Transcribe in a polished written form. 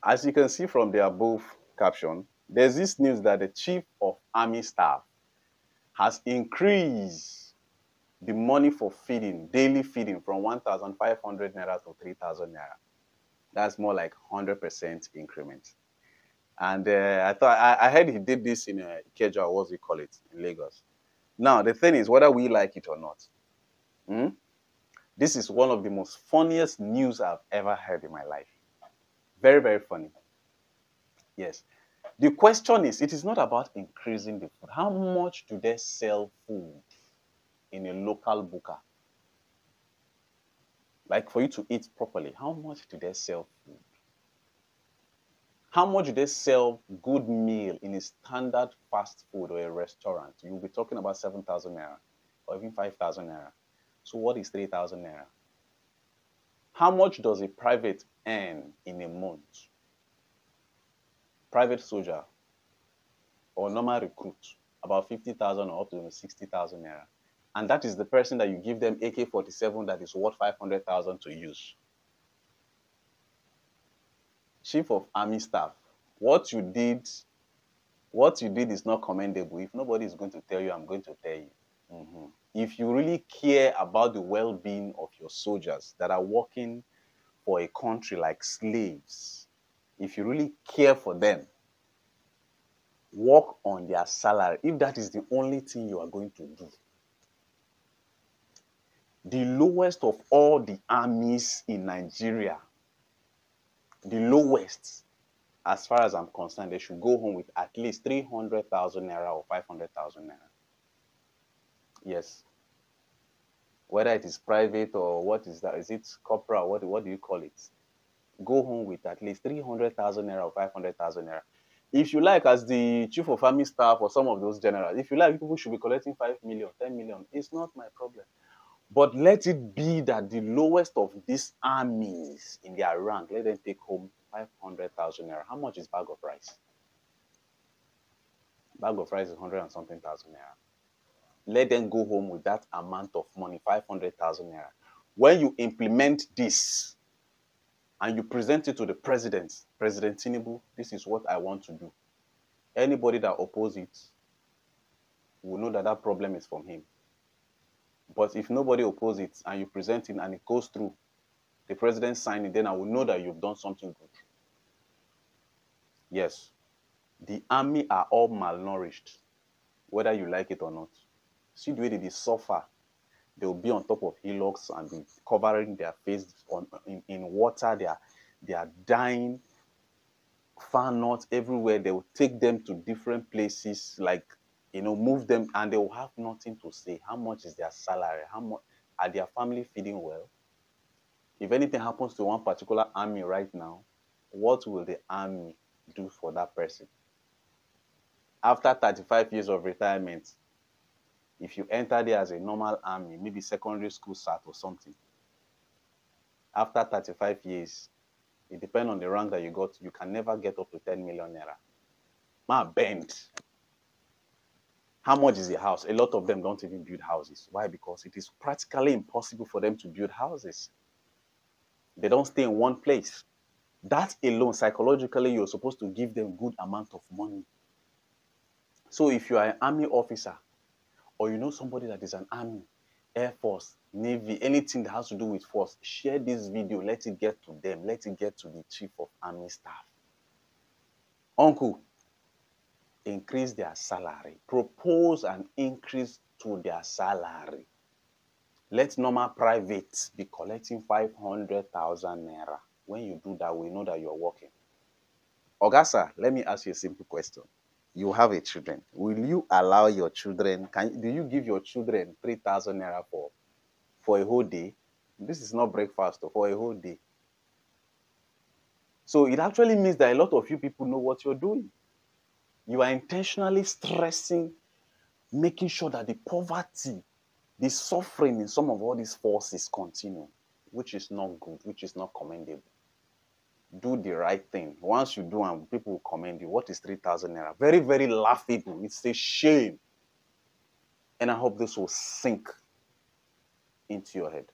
As you can see from the above caption, there's this news that the Chief of Army Staff has increased the money for feeding, daily feeding, from 1,500 naira to 3,000 naira. That's more like 100% increment. And I heard he did this in Ikeja, what do you call it, in Lagos. Now, the thing is, whether we like it or not, hmm, this is one of the most funniest news I've ever heard in my life. Very, very funny. Yes. The question is, it is not about increasing the food. How much do they sell food in a local buka? Like for you to eat properly, how much do they sell food? How much do they sell good meal in a standard fast food or a restaurant? You'll be talking about 7,000 naira or even 5,000 naira. So what is 3,000 naira? How much does a private earn in a month? Private soldier or normal recruit, about 50,000 or up to 60,000 naira. And that is the person that you give them AK-47 that is worth 500,000 to use. Chief of Army Staff, what you did is not commendable. If nobody is going to tell you, I'm going to tell you. If you really care about the well-being of your soldiers that are working for a country like slaves, if you really care for them, work on their salary, if that is the only thing you are going to do. The lowest of all the armies in Nigeria, the lowest, as far as I'm concerned, they should go home with at least 300,000 naira or 500,000 naira. Yes. Whether it is private or what is that, is it corporate, what do you call it? Go home with at least 300,000 naira or 500,000 naira. If you like, as the Chief of Army Staff or some of those generals, if you like, people should be collecting 5 million, 10 million. It's not my problem. But let it be that the lowest of these armies in their rank, let them take home 500,000 naira. How much is bag of rice? Bag of rice is 100 and something thousand naira. Let them go home with that amount of money, 500,000 naira. When you implement this and you present it to the president, President Tinubu, this is what I want to do. Anybody that opposes it will know that that problem is from him. But if nobody opposes it and you present it and it goes through, the president signs it, then I will know that you've done something good. Yes, the army are all malnourished, whether you like it or not. See the way they suffer. They will be on top of hillocks and be covering their face in water. They are dying far north everywhere. They will take them to different places, like, move them, and they will have nothing to say. How much is their salary? How much are their family feeding well? If anything happens to one particular army right now, what will the army do for that person? After 35 years of retirement, if you enter there as a normal army, maybe secondary school SAT or something, after 35 years, it depends on the rank that you got, you can never get up to 10 million naira. Man, bend. How much is the house? A lot of them don't even build houses. Why? Because it is practically impossible for them to build houses. They don't stay in one place. That alone, psychologically, you're supposed to give them good amount of money. So if you are an army officer, or you know somebody that is an army, air force, navy, anything that has to do with force, share this video, let it get to them, let it get to the Chief of Army Staff. Uncle, increase their salary. Propose an increase to their salary. Let normal privates be collecting 500,000 naira. When you do that, we know that you're working. Ogasa, let me ask you a simple question. You have a children. Will you allow your children, do you give your children 3,000 naira for a whole day? This is not breakfast, for a whole day. So it actually means that a lot of you people know what you're doing. You are intentionally stressing, making sure that the poverty, the suffering in some of all these forces continue, which is not good, which is not commendable. Do the right thing. Once you do, and people will commend you. What is 3,000 naira? Very, very laughable. It's a shame. And I hope this will sink into your head.